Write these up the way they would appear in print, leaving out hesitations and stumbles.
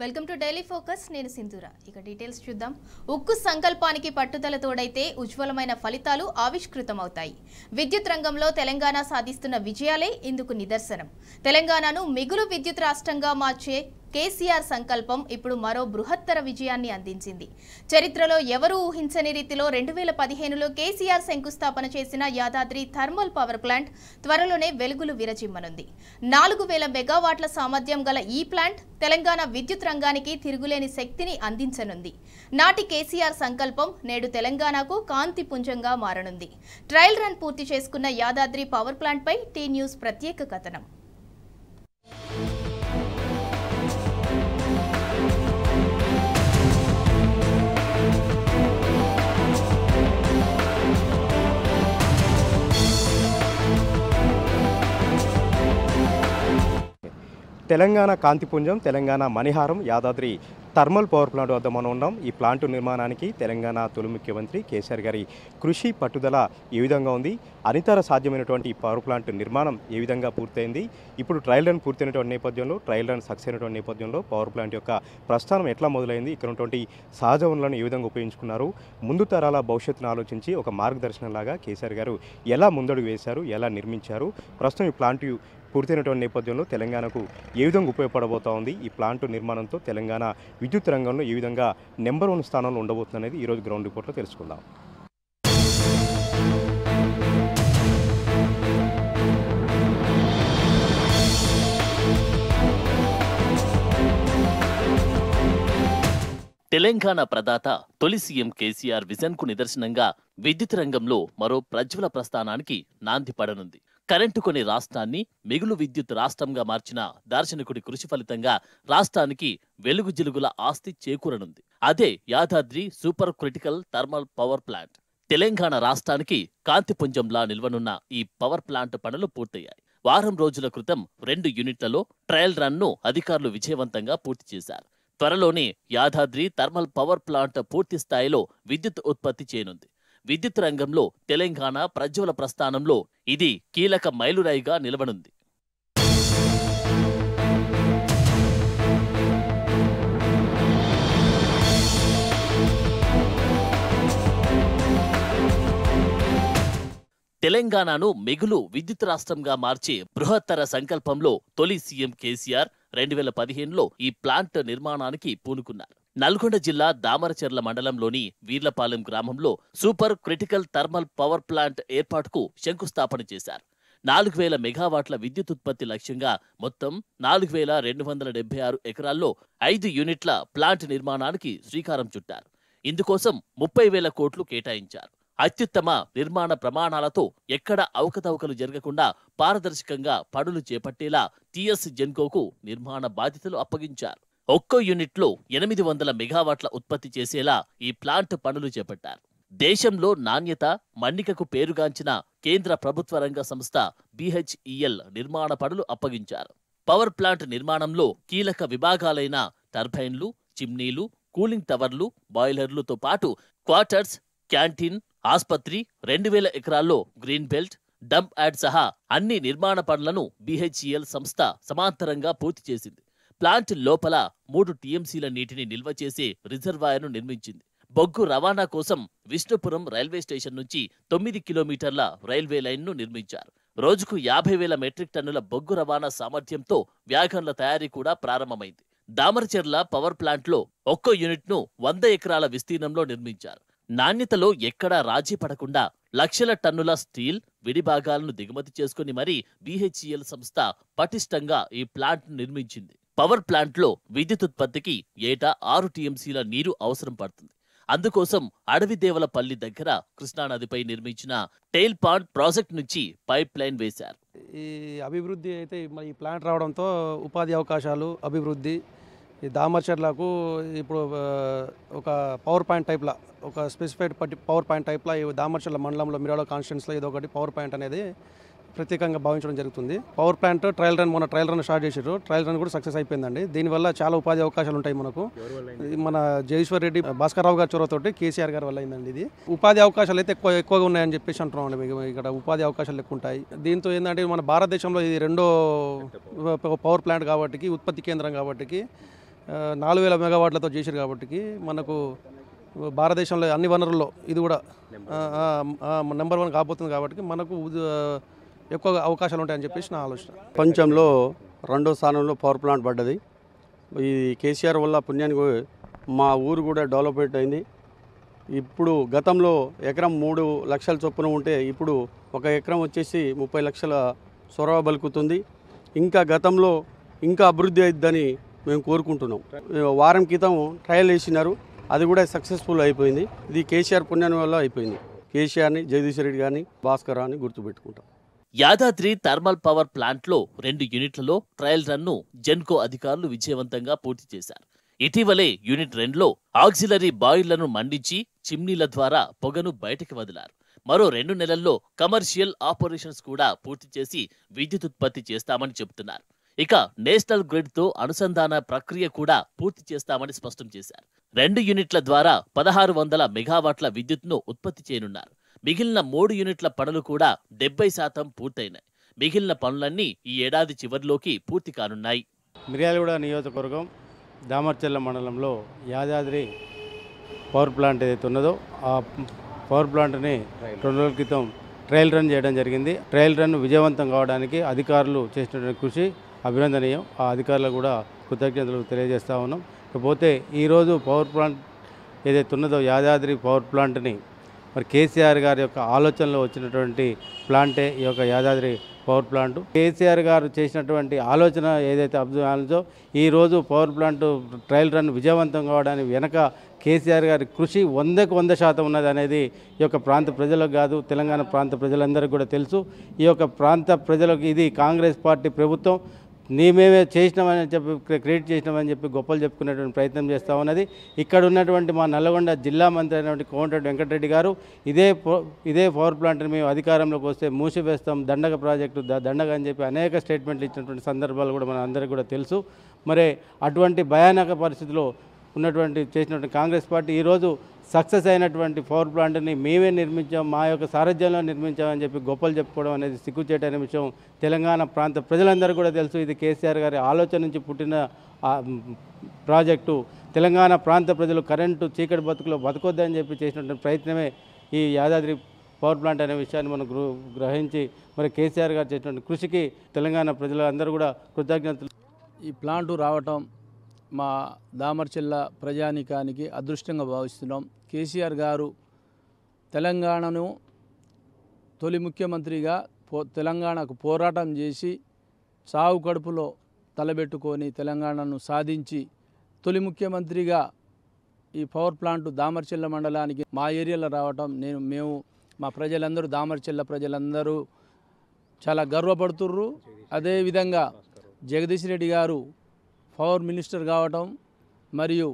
Welcome to daily focus. నేను సింధూరా. ఇక details చూద్దాం. ఉక్కు సంకల్పానికి పట్టుదల తోడైతే ఉజ్వలమైన ఫలితాలు ఆవిష్కృతమవుతాయి. విద్యుత్ రంగంలో తెలంగాణ సాధిస్తున్న విజయాలే ఇందుకు నిదర్శనం. తెలంగాణను మిగులు విద్యుత్ రాష్ట్రంగా మార్చే కేసీఆర్ సంకల్పం ఇప్పుడు మరో బృహత్తర విజయాన్ని అందించింది. చరిత్రలో ఎవరూ ఊహించని రీతిలో 2015లో కేసీఆర్ శంకుస్థాపన చేసిన యాదాద్రి థర్మల్ పవర్ ప్లాంట్ త్వరలోనే వెలుగులు విరజిమ్మనుంది. 4000 మెగావాట్ల సామర్థ్యం గల ఈ ప్లాంట్ తెలంగాణ విద్యుత్ రంగానికి తిరుగులేని శక్తిని అందించనుంది. నాటి కేసీఆర్ సంకల్పం నేడు తెలంగాణకు కాంతి పుంజంగా మారనుంది. ట్రయల్ రన్ పూర్తి చేసుకున్న యాదాద్రి పవర్ ప్లాంట్ పై టీ న్యూస్ ప్రత్యేక కథనం. తెలంగాణ కాంతిపుంజం, తెలంగాణ మణిహారం యాదాద్రి థర్మల్ పవర్ ప్లాంట్ వద్ద మనం ఉన్నాం. ఈ ప్లాంట్ నిర్మాణానికి తెలంగాణ తొలి ముఖ్యమంత్రి కేసీఆర్ గారి కృషి పట్టుదల ఏ విధంగా ఉంది, అనితర సాధ్యమైనటువంటి ఈ పవర్ ప్లాంట్ నిర్మాణం ఏ విధంగా పూర్తయింది, ఇప్పుడు ట్రయల్ రన్ పూర్తయినటువంటి నేపథ్యంలో, ట్రయల్ రన్ సక్సెస్ అయినటువంటి నేపథ్యంలో పవర్ ప్లాంట్ యొక్క ప్రస్థానం ఎట్లా మొదలైంది, ఇక్కడ ఉన్నటువంటి సహజ వనరులను ఏ విధంగా ఉపయోగించుకున్నారు, ముందు తరాల భవిష్యత్తును ఆలోచించి ఒక మార్గదర్శనంలాగా కేసీఆర్ గారు ఎలా ముందడుగు వేశారు, ఎలా నిర్మించారు, ప్రస్తుతం ఈ ప్లాంట్ పూర్తయినటువంటి నేపథ్యంలో తెలంగాణకు ఏ విధంగా ఉపయోగపడబోతా ఉంది, ఈ ప్లాంట్ నిర్మాణంతో తెలంగాణ విద్యుత్ రంగంలో ఏ విధంగా నెంబర్ 1 స్థానంలో ఉండబోతుంది అనేది ఈరోజు గ్రౌండ్ రిపోర్ట్లో తెలుసుకుందాం. తెలంగాణ ప్రదాత తొలి సీఎం కేసీఆర్ విజన్కు నిదర్శనంగా విద్యుత్ రంగంలో మరో ప్రజ్వల ప్రస్థానానికి నాంది పడనుంది. కరెంటు కొని రాష్ట్రాన్ని మిగులు విద్యుత్ రాష్ట్రంగా మార్చిన దార్శనికుడి కృషి ఫలితంగా రాష్ట్రానికి వెలుగు జిలుగుల ఆస్తి చేకూరనుంది. అదే Yadadri super critical thermal power plant. Telangana రాష్ట్రానికి కాంతిపుంజంలా నిల్వనున్న ఈ పవర్ ప్లాంట్ పనులు పూర్తయ్యాయి. వారం రోజుల క్రితం 2 యూనిట్లలో ట్రయల్ రన్ను అధికారులు విజయవంతంగా పూర్తి చేశారు. త్వరలోనే యాదాద్రి థర్మల్ పవర్ ప్లాంట్ పూర్తి స్థాయిలో విద్యుత్ ఉత్పత్తి చేయనుంది. విద్యుత్ రంగంలో తెలంగాణ ప్రజ్వల ప్రస్థానంలో ఇది కీలక మైలురాయిగా నిలవనుంది. తెలంగాణను మిగులు విద్యుత్ రాష్ట్రంగా మార్చే బృహత్తర సంకల్పంలో తొలి సీఎం కేసీఆర్ 2015లో ఈ ప్లాంట్ నిర్మాణానికి పూనుకున్నారు. నల్గొండ జిల్లా దామరచెర్ల మండలంలోని వీర్లపాలెం గ్రామంలో super critical thermal power plant ఏర్పాటుకు శంకుస్థాపన చేశారు. 4000 మెగావాట్ల విద్యుత్ ఉత్పత్తి లక్ష్యంగా మొత్తం 4276 ఎకరాల్లో 5 యూనిట్ల ప్లాంట్ నిర్మాణానికి శ్రీకారం చుట్టారు. ఇందుకోసం 30,000 కోట్లు కేటాయించారు. అత్యుత్తమ నిర్మాణ ప్రమాణాలతో ఎక్కడ అవకతవకలు జరగకుండా పారదర్శకంగా పనులు చేపట్టేలా టీఎస్ జెన్కోకు నిర్మాణ బాధ్యతలు అప్పగించారు. ఒక్కో యూనిట్లో 800 మెగావాట్ల ఉత్పత్తి చేసేలా ఈ ప్లాంట్ పనులు చేపట్టారు. దేశంలో నాణ్యత, మన్నికకు పేరుగాంచిన కేంద్ర ప్రభుత్వ రంగ సంస్థ BHEL నిర్మాణ పనులు అప్పగించారు. పవర్ ప్లాంట్ నిర్మాణంలో కీలక విభాగాలైన టర్బైన్లు, చిమ్నీలు, కూలింగ్ టవర్లు, బాయిలర్లతో పాటు క్వార్టర్స్, క్యాంటీన్, ఆస్పత్రి, 2000 ఎకరాల్లో గ్రీన్ బెల్ట్, డంప్ యార్డ్ సహా అన్ని నిర్మాణ పనులను BHEL సంస్థ సమాంతరంగా పూర్తి చేసింది. ప్లాంట్ లోపల 3 టీఎంసీల నీటిని నిల్వ చేసే రిజర్వాయర్ను నిర్మించింది. బొగ్గు రవాణా కోసం విష్ణుపురం రైల్వే స్టేషన్ నుంచి 9 కిలోమీటర్ల రైల్వే లైన్ను నిర్మించారు. రోజుకు 50,000 మెట్రిక్ టన్నుల బొగ్గు రవాణా సామర్థ్యంతో వ్యాగన్ల తయారీ కూడా ప్రారంభమైంది. దామరచెర్ల పవర్ ప్లాంట్లో ఒక్కో యూనిట్ను 100 ఎకరాల విస్తీర్ణంలో నిర్మించారు. నాణ్యతలో ఎక్కడా రాజీ పడకుండా లక్షల టన్నుల స్టీల్, విడిభాగాలను దిగుమతి చేసుకుని మరీ BHEL సంస్థ పటిష్టంగా ఈ ప్లాంట్ నిర్మించింది. పవర్ ప్లాంట్లో విద్యుత్ ఉత్పత్తికి ఏటా 6 టీఎంసీల నీరు అవసరం పడుతుంది. అందుకోసం అడవిదేవలపల్లి దగ్గర కృష్ణానదిపై నిర్మించిన టెయిల్ పాండ్ ప్రాజెక్ట్ నుంచి పైప్ లైన్ వేశారు. ఈ అభివృద్ధి అయితే ఈ ప్లాంట్ రావడంతో ఉపాధి అవకాశాలు, అభివృద్ధి, ఈ దామరచెర్లకు ఇప్పుడు ఒక పవర్ పాయింట్ టైప్లా, ఒక స్పెసిఫైడ్ పవర్ పాయింట్ టైప్లా ఈ దామరచెర్ల మండలంలో మిరాలో కాన్స్టిట్యున్సీలో ఇది ఒకటి పవర్ పాయింట్ అనేది ప్రత్యేకంగా భావించడం జరుగుతుంది. పవర్ ప్లాంట్ ట్రయల్ రన్, మొన్న ట్రయల్ రన్ స్టార్ట్ చేశారు. ట్రయల్ రన్ కూడా సక్సెస్ అయిపోయిందండి. దీనివల్ల చాలా ఉపాధి అవకాశాలు ఉంటాయి మనకు. మన జయేశ్వర్ రెడ్డి, భాస్కర్ రావు గారి చొరవతోటి కేసీఆర్ గారి వల్ల అయిందండి. ఇది ఉపాధి అవకాశాలు అయితే ఎక్కువగా ఉన్నాయని చెప్పేసి అంటున్నాం. ఇక్కడ ఉపాధి అవకాశాలు ఎక్కువ ఉంటాయి. దీంతో ఏంటంటే మన భారతదేశంలో ఇది రెండో పవర్ ప్లాంట్ కాబట్టి, ఉత్పత్తి కేంద్రం కాబట్టి 4000 మెగావాట్లతో చేశారు కాబట్టి మనకు భారతదేశంలో అన్ని వనరుల్లో ఇది కూడా నెంబర్ 1 కాబోతుంది కాబట్టి మనకు ఎక్కువ అవకాశాలు ఉంటాయని చెప్పేసి నా ఆలోచన. ప్రపంచంలో 2వ స్థానంలో పవర్ ప్లాంట్ పడ్డది. ఈ కేసీఆర్ వల్ల పుణ్యానికి మా ఊరు కూడా డెవలప్మెంట్ అయింది. ఇప్పుడు గతంలో ఎకరం 3 లక్షల చొప్పున ఉంటే ఇప్పుడు ఒక ఎకరం వచ్చేసి 30 లక్షల సొరవ బలుకుతుంది. ఇంకా గతంలో ఇంకా అభివృద్ధి అయిద్దని మేము కోరుకుంటున్నాం. వారం క్రితం ట్రయల్ వేసినారు, అది కూడా సక్సెస్ఫుల్ అయిపోయింది. ఇది కేసీఆర్ పుణ్యాన్ని వల్ల అయిపోయింది. కేసీఆర్ని, జగదీష్ రెడ్డి గారిని, భాస్కర్ అని గుర్తుపెట్టుకుంటాం. యాదాద్రి థర్మల్ పవర్ ప్లాంట్లో 2 యూనిట్లలో ట్రయల్ రన్ను జెన్కో అధికారులు విజయవంతంగా పూర్తి చేశారు. ఇటీవలే యూనిట్ 2లో ఆక్సిలరీ బాయిల్లను మండించి చిమ్నీల ద్వారా పొగను బయటకు వదిలారు. మరో 2 నెలల్లో కమర్షియల్ ఆపరేషన్స్ కూడా పూర్తి చేసి విద్యుత్ ఉత్పత్తి చేస్తామని చెబుతున్నారు. ఇక నేషనల్ గ్రిడ్ తో అనుసంధాన ప్రక్రియ కూడా పూర్తి చేస్తామని స్పష్టం చేశారు. 2 యూనిట్ల ద్వారా 1600 మెగావాట్ల విద్యుత్ను ఉత్పత్తి చేయనున్నారు. మిగిలిన 3 యూనిట్ల పనులు కూడా 70% పూర్తయినాయి. మిగిలిన పనులన్నీ ఈ ఏడాది చివరిలోకి పూర్తి కానున్నాయి. మిర్యాలగూడ నియోజకవర్గం దామర్చెల్ల మండలంలో యాదాద్రి పవర్ ప్లాంట్ ఏదైతే ఉన్నదో ఆ పవర్ ప్లాంట్ని 2 రోజుల క్రితం ట్రయల్ రన్ చేయడం జరిగింది. ట్రయల్ రన్ విజయవంతం కావడానికి అధికారులు చేసినటువంటి కృషి అభినందనీయం. ఆ అధికారులకు కూడా కృతజ్ఞతలు తెలియజేస్తూ ఉన్నాం. ఇకపోతే ఈరోజు పవర్ ప్లాంట్ ఏదైతే ఉన్నదో యాదాద్రి పవర్ ప్లాంట్ని మరి కేసీఆర్ గారి యొక్క ఆలోచనలో వచ్చినటువంటి ప్లాంటే ఈ యొక్క యాదాద్రి పవర్ ప్లాంట్. కేసీఆర్ గారు చేసినటువంటి ఆలోచన ఏదైతే ఆలోచనో ఈరోజు పవర్ ప్లాంట్ ట్రయల్ రన్ విజయవంతం కావడానికి వెనక కేసీఆర్ గారి కృషి 100కు 100% ఉన్నది అనేది ఈ యొక్క ప్రాంత ప్రజలకు కాదు, తెలంగాణ ప్రాంత ప్రజలందరికీ కూడా తెలుసు. ఈ యొక్క ప్రాంత ప్రజలకు ఇది కాంగ్రెస్ పార్టీ ప్రభుత్వం మేమే చేసినామని చెప్పి క్రియేట్ చేసినామని చెప్పి గొప్పలు చెప్పుకునేటువంటి ప్రయత్నం చేస్తూ ఉన్నది. ఇక్కడ ఉన్నటువంటి మా నల్లగొండ జిల్లా మంత్రి అయినటువంటి కోమటిరెడ్డి వెంకటరెడ్డి గారు ఇదే పవర్ ప్లాంట్ని మేము అధికారంలోకి వస్తే మూసివేస్తాం, దండగ ప్రాజెక్టు దండగ అని చెప్పి అనేక స్టేట్మెంట్లు ఇచ్చినటువంటి సందర్భాలు కూడా మన అందరికీ కూడా తెలుసు. మరి అటువంటి భయానక పరిస్థితిలో ఉన్నటువంటి చేసినటువంటి కాంగ్రెస్ పార్టీ ఈరోజు సక్సెస్ అయినటువంటి పవర్ ప్లాంట్ని మేమే నిర్మించాం, మా యొక్క సారథ్యంలో నిర్మించామని చెప్పి గొప్పలు చెప్పుకోవడం అనేది సిగ్గుచేటైన విషయం. తెలంగాణ ప్రాంత ప్రజలందరూ కూడా తెలుసు ఇది కేసీఆర్ గారి ఆలోచన నుంచి పుట్టిన ప్రాజెక్టు. తెలంగాణ ప్రాంత ప్రజలు కరెంటు చీకటి బతుకులో బతకొద్దని చెప్పి చేసినటువంటి ప్రయత్నమే ఈ యాదాద్రి పవర్ ప్లాంట్ అనే విషయాన్ని మనం గ్రహించి మరి కేసీఆర్ గారు చేసినటువంటి కృషికి తెలంగాణ ప్రజలందరూ కూడా కృతజ్ఞతలు. ఈ ప్లాంటు రావటం మా దామర్చెల్ల ప్రజానీకానికి అదృష్టంగా భావిస్తున్నాం. కేసీఆర్ గారు తెలంగాణను తొలి ముఖ్యమంత్రిగా తెలంగాణకు పోరాటం చేసి చావు కడుపులో తలబెట్టుకొని తెలంగాణను సాధించి తొలి ముఖ్యమంత్రిగా ఈ పవర్ ప్లాంట్ దామర్చెల్ల మండలానికి మా ఏరియాలో రావటం మేము మా ప్రజలందరూ దామర్చెల్ల ప్రజలందరూ చాలా గర్వపడుతుర్రు. అదేవిధంగా జగదీష్ రెడ్డి గారు పవర్ మినిస్టర్ కావటం మరియు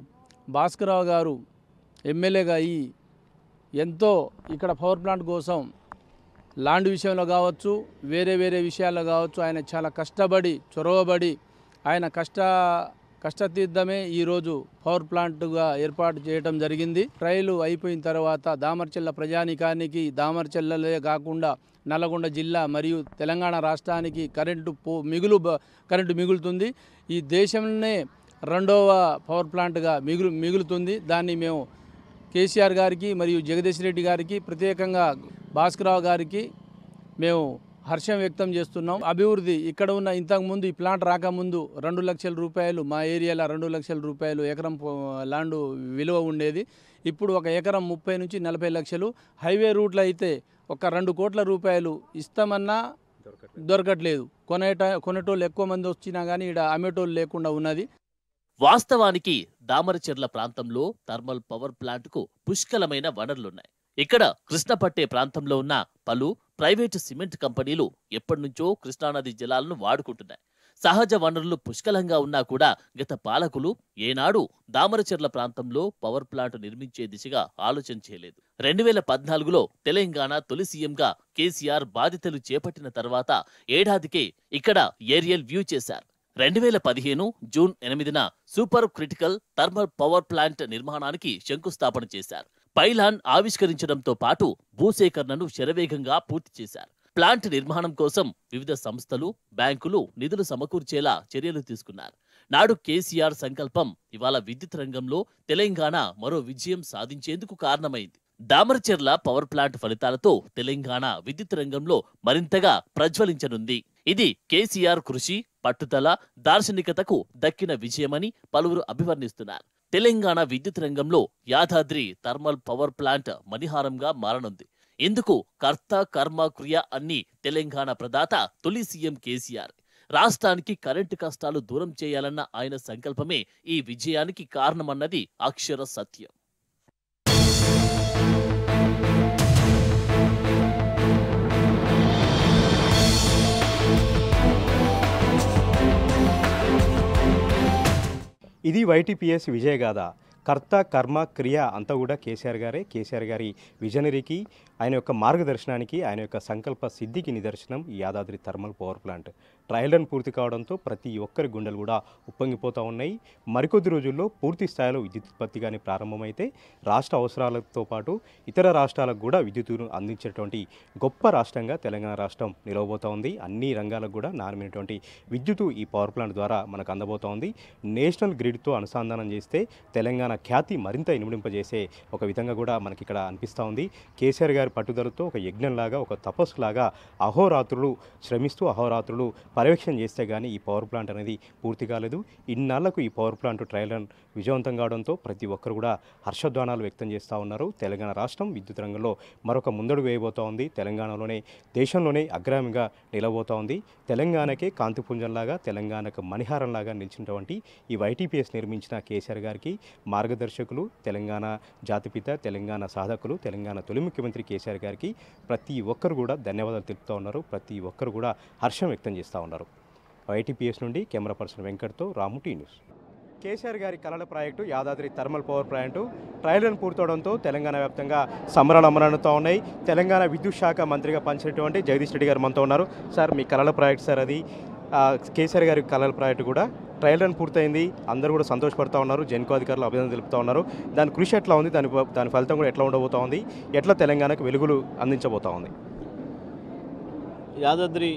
భాస్కరరావు గారు ఎమ్మెల్యేగా ఎంతో ఇక్కడ పవర్ ప్లాంట్ కోసం ల్యాండ్ విషయంలో కావచ్చు, వేరే విషయాల్లో కావచ్చు ఆయన చాలా కష్టపడి చొరవబడి ఆయన కష్టతీర్థమే ఈరోజు పవర్ ప్లాంట్గా ఏర్పాటు చేయడం జరిగింది. ట్రయల్ అయిపోయిన తర్వాత దామర్చెల్ల ప్రజానికానికి దామర్చెల్లలే కాకుండా నల్లగొండ జిల్లా మరియు తెలంగాణ రాష్ట్రానికి కరెంటు మిగులుతుంది. ఈ దేశంలోనే 2వ పవర్ ప్లాంట్గా మిగులుతుంది. దాన్ని మేము కేసీఆర్ గారికి మరియు జగదీష్ రెడ్డి గారికి ప్రత్యేకంగా భాస్కరరావు గారికి మేము హర్షం వ్యక్తం చేస్తున్నాం. అభివృద్ధి ఇక్కడ ఉన్న ఇంతకుముందు ఈ ప్లాంట్ రాకముందు 2 లక్షల రూపాయలు మా ఏరియాలో 2 లక్షల రూపాయలు ఎకరం ల్యాండ్ విలువ ఉండేది. ఇప్పుడు ఒక ఎకరం 30 నుంచి 40 లక్షలు. హైవే రూట్లో అయితే ఒక 2 కోట్ల రూపాయలు ఇస్తామన్నా దొరకట్లేదు. కొనేటోళ్ళు ఎక్కువ మంది వచ్చినా కానీ ఇక్కడ అమ్మేటోళ్ళు లేకుండా ఉన్నది. వాస్తవానికి దామరచెర్ల ప్రాంతంలో థర్మల్ పవర్ ప్లాంట్కు పుష్కలమైన వనరులున్నాయి. ఇక్కడ కృష్ణపట్టే ప్రాంతంలో ఉన్న పలు ప్రైవేటు సిమెంట్ కంపెనీలు ఎప్పటినుంచో కృష్ణానది జలాలను వాడుకుంటున్నాయి. సహజ వనరులు పుష్కలంగా ఉన్నా కూడా గత పాలకులు ఏనాడు దామరచెర్ల ప్రాంతంలో పవర్ ప్లాంట్ నిర్మించే దిశగా ఆలోచన చేయలేదు. 2014లో తెలంగాణ తొలి సీఎంగా కేసీఆర్ బాధ్యతలు చేపట్టిన తర్వాత ఏడాదికే ఇక్కడ ఏరియల్ వ్యూ చేశారు. 2015 జూన్ 8న super critical thermal power plant నిర్మాణానికి శంకుస్థాపన చేశారు. పైలాన్ ఆవిష్కరించడంతో పాటు భూసేకరణను శరవేగంగా పూర్తి చేశారు. ప్లాంట్ నిర్మాణం కోసం వివిధ సంస్థలు, బ్యాంకులు నిధులు సమకూర్చేలా చర్యలు తీసుకున్నారు. నాడు కేసీఆర్ సంకల్పం ఇవాళ విద్యుత్ రంగంలో తెలంగాణ మరో విజయం సాధించేందుకు కారణమైంది. దామరచెర్ల పవర్ ప్లాంట్ ఫలితాలతో తెలంగాణ విద్యుత్ రంగంలో మరింతగా ప్రజ్వలించనుంది. ఇది కేసీఆర్ కృషి, పట్టుదల, దార్శనికతకు దక్కిన విజయమని పలువురు అభివర్ణిస్తున్నారు. తెలంగాణ విద్యుత్ రంగంలో యాదాద్రి థర్మల్ పవర్ ప్లాంట్ మణిహారంగా మారనుంది. ఇందుకు కర్త, కర్మ, క్రియ అన్ని తెలంగాణ ప్రదాత తొలి సీఎం కేసీఆర్. రాష్ట్రానికి కరెంటు కష్టాలు దూరం చేయాలన్న ఆయన సంకల్పమే ఈ విజయానికి కారణమన్నది అక్షర సత్యం. ఇది వైటీపీఎస్ విజయగాథ. కర్త, కర్మ, క్రియ అంతా కూడా కేసీఆర్ గారే. కేసీఆర్ గారి విజనరీకి, ఆయన యొక్క మార్గదర్శనానికి, ఆయన యొక్క సంకల్ప సిద్ధికి నిదర్శనం ఈ Yadadri thermal power plant. Trial run పూర్తి కావడంతో ప్రతి ఒక్కరి గుండెలు కూడా ఉప్పొంగిపోతూ ఉన్నాయి. మరికొద్ది రోజుల్లో పూర్తి స్థాయిలో విద్యుత్ ఉత్పత్తి కానీ ప్రారంభమైతే రాష్ట్ర అవసరాలతో పాటు ఇతర రాష్ట్రాలకు కూడా విద్యుత్తును అందించేటువంటి గొప్ప రాష్ట్రంగా తెలంగాణ రాష్ట్రం నిలవబోతూ ఉంది. అన్ని రంగాలకు కూడా నాణ్యమైనటువంటి విద్యుత్తు ఈ పవర్ ప్లాంట్ ద్వారా మనకు అందబోతూ ఉంది. నేషనల్ గ్రిడ్తో అనుసంధానం చేస్తే తెలంగాణ ఖ్యాతి మరింత ఇనుమడింపజేసే ఒక విధంగా కూడా మనకి ఇక్కడ అనిపిస్తూ ఉంది. కేసీఆర్ గారి పట్టుదలతో ఒక యజ్ఞంలాగా, ఒక తపస్సులాగా అహోరాత్రులు శ్రమిస్తూ అహోరాత్రులు పర్యవేక్షణ చేస్తే కానీ ఈ పవర్ ప్లాంట్ అనేది పూర్తి కాలేదు. ఇన్నాళ్లకు ఈ పవర్ ప్లాంట్ ట్రయల్ రన్ విజయవంతం కావడంతో ప్రతి ఒక్కరు కూడా హర్షధ్వానాలు వ్యక్తం చేస్తూ ఉన్నారు. తెలంగాణ రాష్ట్రం విద్యుత్ రంగంలో మరొక ముందడుగు వేయబోతూ ఉంది. తెలంగాణలోనే దేశంలోనే అగ్రగామిగా నిలబోతూ ఉంది. తెలంగాణకే కాంతిపుంజంలాగా, తెలంగాణకు మణిహారంలాగా నిలిచినటువంటి ఈ వైటీపీఎస్ నిర్మించిన కేసీఆర్ గారికి మార్గదర్శకులు, తెలంగాణ జాతిపిత, తెలంగాణ సాధకులు, తెలంగాణ తొలి ముఖ్యమంత్రి కేసీఆర్ గారికి ప్రతి ఒక్కరు కూడా ధన్యవాదాలు తెలుపుతూ ఉన్నారు. ప్రతి ఒక్కరు కూడా హర్షం వ్యక్తం చేస్తూ ఉన్నారు. వైటీపీఎస్ నుండి కెమెరా పర్సన్ వెంకట్తో రాము, టీ న్యూస్. కేసీఆర్ గారి కలల project Yadadri thermal power plant trial run పూర్తవడంతో తెలంగాణ వ్యాప్తంగా సంబరాలు అమరవుతూ ఉన్నాయి. తెలంగాణ విద్యుత్ శాఖ మంత్రిగా పనిచేసినటువంటి జగదీష్ రెడ్డి గారు మనతో ఉన్నారు. సార్, మీ కలల ప్రాజెక్ట్ సార్ అది. కేసీఆర్ గారి కలల ప్రాజెక్టు కూడా ట్రయల్ రన్ పూర్తయింది. అందరూ కూడా సంతోషపడుతూ ఉన్నారు. జెన్కో అధికారులు అభినందన తెలుపుతూ ఉన్నారు. దాని కృషి ఎట్లా ఉంది, దాని ఫలితం కూడా ఎట్లా ఉండబోతూ ఉంది, ఎట్లా తెలంగాణకు వెలుగులు అందించబోతూ ఉంది? Yadadri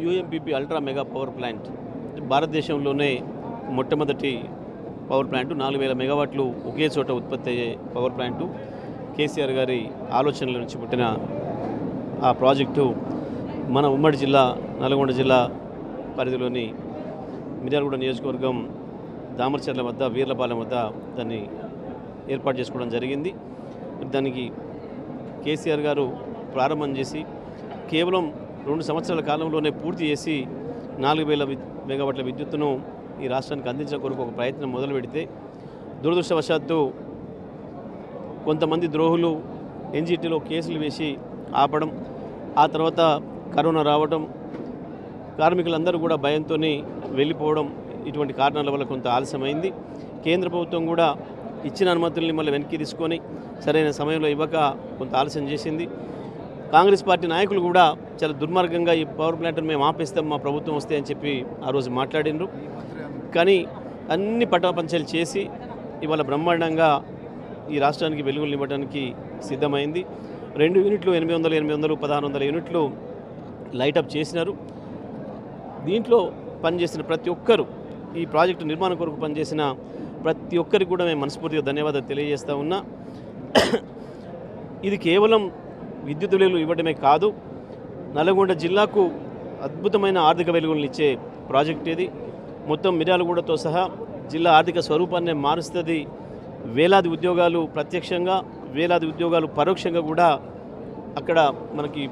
UMPP ultra mega power plant భారతదేశంలోనే మొట్టమొదటి పవర్ ప్లాంటు. 4000 మెగావాట్లు ఒకే చోట ఉత్పత్తి అయ్యే పవర్ ప్లాంటు. కేసీఆర్ గారి ఆలోచనల నుంచి పుట్టిన ఆ ప్రాజెక్టు మన ఉమ్మడి జిల్లా నల్గొండ జిల్లా పరిధిలోని మిర్యాలగూడ నియోజకవర్గం దామరచెర్ల వద్ద, వీర్లపాలెం వద్ద దాన్ని ఏర్పాటు చేసుకోవడం జరిగింది. దానికి కేసీఆర్ గారు ప్రారంభం చేసి కేవలం 2 సంవత్సరాల కాలంలోనే పూర్తి చేసి 4000 మెగావాట్ల విద్యుత్తును ఈ రాష్ట్రానికి అందించడం కొరకు ఒక ప్రయత్నం మొదలు పెడితే దురదృష్టవశాత్తు కొంతమంది ద్రోహులు ఎన్జిటిలో కేసులు వేసి ఆపడం, ఆ తర్వాత కరోనా రావడం, కార్మికులందరూ కూడా భయంతో వెళ్ళిపోవడం, ఇటువంటి కారణాల వల్ల కొంత ఆలస్యమైంది. కేంద్ర ప్రభుత్వం కూడా ఇచ్చిన అనుమతుల్ని మళ్ళీ వెనక్కి తీసుకొని సరైన సమయంలో ఇవ్వక కొంత ఆలస్యం చేసింది. కాంగ్రెస్ పార్టీ నాయకులు కూడా చాలా దుర్మార్గంగా ఈ పవర్ ప్లాంట్ను మేము ఆపేస్తాం మా ప్రభుత్వం వస్తే అని చెప్పి ఆ రోజు మాట్లాడినరు. కానీ అన్ని పటాపంచలు చేసి ఇవాళ బ్రహ్మాండంగా ఈ రాష్ట్రానికి వెలుగులు ఇవ్వడానికి సిద్ధమైంది. 2 యూనిట్లు 800, 1600 యూనిట్లు లైటప్ చేసినారు. దీంట్లో పనిచేసిన ప్రతి ఒక్కరు, ఈ ప్రాజెక్టు నిర్మాణం కొరకు పనిచేసిన ప్రతి ఒక్కరికి కూడా మేము మనస్ఫూర్తిగా ధన్యవాదాలు తెలియజేస్తూ ఉన్నా. ఇది కేవలం విద్యుత్ వెలుగులు ఇవ్వడమే కాదు, నల్గొండ జిల్లాకు అద్భుతమైన ఆర్థిక వెలుగులను ఇచ్చే ప్రాజెక్ట్ ఇది. మొత్తం మిర్యాలగూడతో సహా జిల్లా ఆర్థిక స్వరూపాన్ని మారుస్తుంది. వేలాది ఉద్యోగాలు ప్రత్యక్షంగా, వేలాది ఉద్యోగాలు పరోక్షంగా కూడా అక్కడ మనకి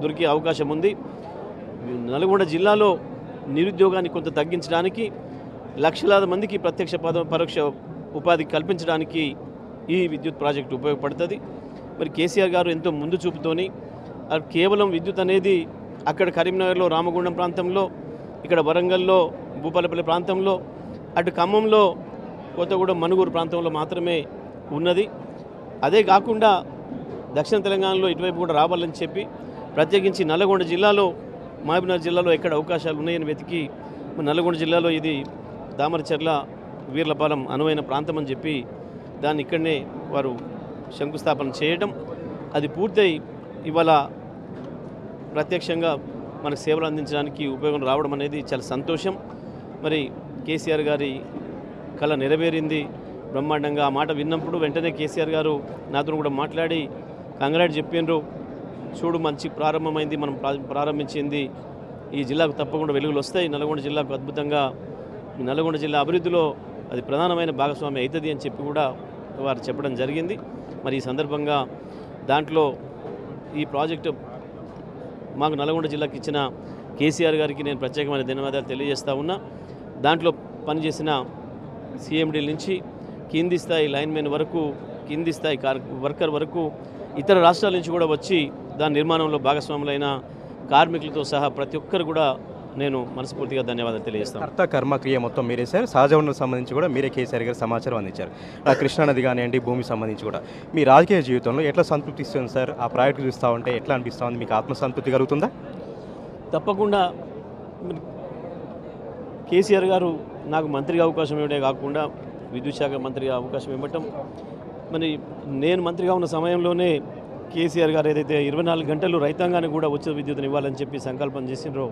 దొరికే అవకాశం ఉంది. నల్గొండ జిల్లాలో నిరుద్యోగాన్ని కొంత తగ్గించడానికి, లక్షలాది మందికి ప్రత్యక్ష పరోక్ష ఉపాధి కల్పించడానికి ఈ విద్యుత్ ప్రాజెక్టు ఉపయోగపడుతుంది. మరి కేసీఆర్ గారు ఎంతో ముందు చూపుతోని కేవలం విద్యుత్ అనేది అక్కడ కరీంనగర్లో రామగుండం ప్రాంతంలో, ఇక్కడ వరంగల్లో భూపాలపల్లి ప్రాంతంలో, అటు ఖమ్మంలో కొత్తగూడెం మనుగూరు ప్రాంతంలో మాత్రమే ఉన్నది. అదే కాకుండా దక్షిణ తెలంగాణలో ఇటువైపు కూడా రావాలని చెప్పి ప్రత్యేకించి నల్గొండ జిల్లాలో, మహబూబ్నగర్ జిల్లాలో ఎక్కడ అవకాశాలు ఉన్నాయని వెతికి నల్గొండ జిల్లాలో ఇది దామరచెర్ల వీర్లపాలెం అనువైన ప్రాంతం అని చెప్పి దాన్ని ఇక్కడనే వారు శంకుస్థాపన చేయడం, అది పూర్తయి ఇవాళ ప్రత్యక్షంగా మనకు సేవలు అందించడానికి ఉపయోగం రావడం అనేది చాలా సంతోషం. మరి కేసీఆర్ గారి కళ నెరవేరింది బ్రహ్మాండంగా. ఆ మాట విన్నప్పుడు వెంటనే కేసీఆర్ గారు నాతో కూడా మాట్లాడి కంగ్రాట్ చెప్పిండ్రు. చూడు మంచి ప్రారంభమైంది, మనం ప్రారంభించింది ఈ జిల్లాకు తప్పకుండా వెలుగులు వస్తాయి, నల్గొండ జిల్లాకు అద్భుతంగా నల్గొండ జిల్లా అభివృద్ధిలో అది ప్రధానమైన భాగస్వామి అవుతుంది అని చెప్పి కూడా వారు చెప్పడం జరిగింది. మరి ఈ సందర్భంగా దాంట్లో ఈ ప్రాజెక్టు మాకు నల్గొండ జిల్లాకి ఇచ్చిన కేసీఆర్ గారికి నేను ప్రత్యేకమైన ధన్యవాదాలు తెలియజేస్తూ ఉన్నా. దాంట్లో పనిచేసిన సిఎండీ నుంచి కింది స్థాయి లైన్మెన్ వరకు, కింది స్థాయి వర్కర్ వరకు ఇతర రాష్ట్రాల నుంచి కూడా వచ్చి దాని నిర్మాణంలో భాగస్వాములైన కార్మికులతో సహా ప్రతి ఒక్కరు కూడా నేను మనస్ఫూర్తిగా ధన్యవాదాలు తెలియజేస్తాను. కర్త కర్మక్రియ మొత్తం మీరే సార్. సహజ వనరులకు సంబంధించి కూడా మీరే కేసీఆర్ గారు సమాచారం అందించారు. ఆ కృష్ణానది కానివ్వండి, భూమికి సంబంధించి కూడా మీ రాజకీయ జీవితంలో ఎట్లా సంతృప్తి ఇస్తుంది సార్? ఆ ప్రాజెక్టు చూస్తూ ఉంటే ఎట్లా అనిపిస్తూ ఉంది? మీకు ఆత్మసంతృప్తి కలుగుతుందా? తప్పకుండా. కేసీఆర్ గారు నాకు మంత్రిగా అవకాశం ఇవ్వడే కాకుండా విద్యుత్ శాఖ మంత్రిగా అవకాశం ఇవ్వటం, మరి నేను మంత్రిగా ఉన్న సమయంలోనే కేసీఆర్ గారు ఏదైతే 24 గంటలు రైతాంగానికి కూడా ఉచిత విద్యుత్తుని ఇవ్వాలని చెప్పి సంకల్పం చేసినారో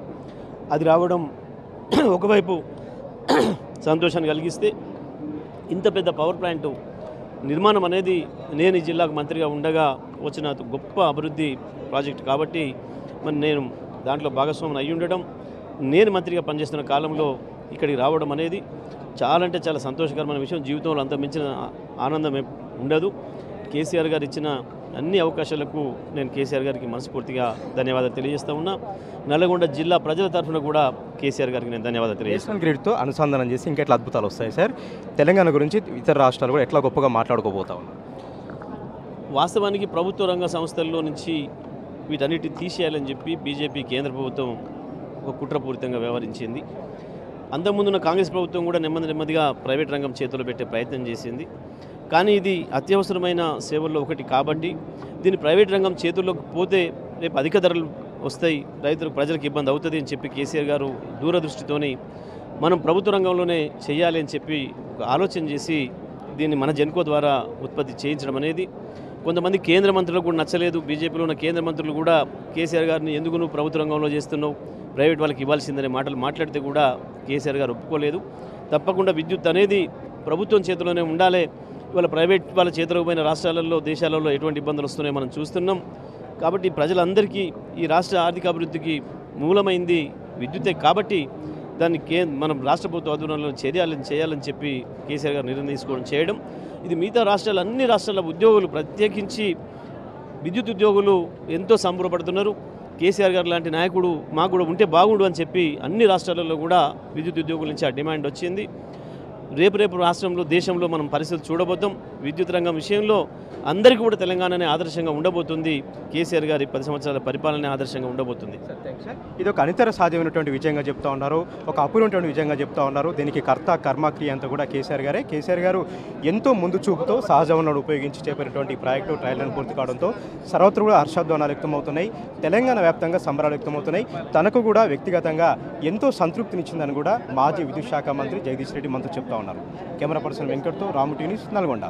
అది రావడం ఒకవైపు సంతోషాన్ని కలిగిస్తే, ఇంత పెద్ద పవర్ ప్లాంట్ నిర్మాణం అనేది నేను ఈ జిల్లాకు మంత్రిగా ఉండగా వచ్చిన గొప్ప అభివృద్ధి ప్రాజెక్ట్ కాబట్టి మరి నేను దాంట్లో భాగస్వామిని అయ్యి ఉండడం, నేను మంత్రిగా పనిచేస్తున్న కాలంలో ఇక్కడికి రావడం అనేది చాలా అంటే చాలా సంతోషకరమైన విషయం. జీవితంలో అంత మించిన ఆనందం ఉండదు. కేసీఆర్ గారు ఇచ్చిన అన్ని అవకాశాలకు నేను కేసీఆర్ గారికి మనస్ఫూర్తిగా ధన్యవాదాలు తెలియజేస్తూ ఉన్నా. నల్గొండ జిల్లా ప్రజల తరఫున కూడా కేసీఆర్ గారికి నేను ధన్యవాదాలు తెలియజేస్తాను. నేషనల్ గ్రిడ్తో అనుసంధానం చేసి ఇంకా ఎట్లా అద్భుతాలు వస్తాయి సార్? తెలంగాణ గురించి ఇతర రాష్ట్రాలు కూడా ఎట్లా గొప్పగా మాట్లాడుకోబోతా ఉన్నాయి? వాస్తవానికి ప్రభుత్వ రంగ సంస్థల్లో నుంచి వీటన్నిటిని తీసేయాలని చెప్పి బీజేపీ కేంద్ర ప్రభుత్వం ఒక కుట్రపూరితంగా వ్యవహరించింది. అంతకుముందున్న కాంగ్రెస్ ప్రభుత్వం కూడా నెమ్మదిగా ప్రైవేట్ రంగం చేతుల్లో పెట్టే ప్రయత్నం చేసింది. కానీ ఇది అత్యవసరమైన సేవల్లో ఒకటి కాబట్టి దీన్ని ప్రైవేట్ రంగం చేతుల్లోకి పోతే రేపు అధిక ధరలు వస్తాయి, రైతులకు ప్రజలకు ఇబ్బంది అవుతుంది అని చెప్పి కేసీఆర్ గారు దూరదృష్టితోని మనం ప్రభుత్వ రంగంలోనే చేయాలి అని చెప్పి ఒక ఆలోచన చేసి దీన్ని మన జెన్కో ద్వారా ఉత్పత్తి చేయించడం అనేది కొంతమంది కేంద్ర మంత్రులకు కూడా నచ్చలేదు. బీజేపీలో ఉన్న కేంద్ర మంత్రులు కూడా కేసీఆర్ గారిని ఎందుకు నువ్వు ప్రభుత్వ రంగంలో చేస్తున్నావు, ప్రైవేట్ వాళ్ళకి ఇవ్వాల్సిందనే మాటలు మాట్లాడితే కూడా కేసీఆర్ గారు ఒప్పుకోలేదు. తప్పకుండా విద్యుత్ అనేది ప్రభుత్వం చేతిలోనే ఉండాలి. ఇవాళ ప్రైవేట్ వాళ్ళ చేతిలో పోయిన రాష్ట్రాలలో, దేశాలలో ఎటువంటి ఇబ్బందులు వస్తున్నాయో మనం చూస్తున్నాం. కాబట్టి ప్రజలందరికీ ఈ రాష్ట్ర ఆర్థిక అభివృద్ధికి మూలమైంది విద్యుతే కాబట్టి దాన్ని మనం రాష్ట్ర ప్రభుత్వ ఆధ్వర్యంలో చేయాలని చెప్పి కేసీఆర్ గారు నిర్ణయం తీసుకోవడం చేయడం, ఇది మిగతా రాష్ట్రాలు అన్ని రాష్ట్రాల ఉద్యోగులు ప్రత్యేకించి విద్యుత్ ఉద్యోగులు ఎంతో సంబరపడుతున్నారు. కేసీఆర్ గారు లాంటి నాయకుడు మాకు కూడా ఉంటే బాగుండు అని చెప్పి అన్ని రాష్ట్రాలలో కూడా విద్యుత్ ఉద్యోగుల నుంచి ఆ డిమాండ్ వచ్చింది. రేపు రాష్ట్రంలో, దేశంలో మనం పరిస్థితులు చూడబోతాం. విద్యుత్ రంగం విషయంలో అందరికీ కూడా తెలంగాణనే ఆదర్శంగా ఉండబోతుంది. కేసీఆర్ గారి 10 సంవత్సరాల పరిపాలన ఆదర్శంగా ఉండబోతుంది. ఇది ఒక అనితర సాధ్యమైనటువంటి విజయంగా చెప్తా ఉన్నారు, ఒక అపూర్వమైనటువంటి విజయంగా చెప్తా ఉన్నారు. దీనికి కర్త కర్మక్రియ అంతా కూడా కేసీఆర్ గారే. కేసీఆర్ గారు ఎంతో ముందు చూపుతో సహజ వనరులను ఉపయోగించి చేపట్టినటువంటి ఈ ప్రాజెక్టు ట్రయల్ రన్ పూర్తి కావడంతో సర్వత్ర కూడా హర్షధ్వానాలు వ్యక్తమవుతున్నాయి. తెలంగాణ వ్యాప్తంగా సంబరాలు వ్యక్తమవుతున్నాయి. తనకు కూడా వ్యక్తిగతంగా ఎంతో సంతృప్తినిచ్చిందని కూడా మాజీ విద్యుత్ శాఖ మంత్రి జగదీష్ రెడ్డి మనతో చెప్తా ఉన్నారు. కెమెరా పర్సన్ వెంకట్తో రాము టీవీ న్యూస్, నల్గొండ.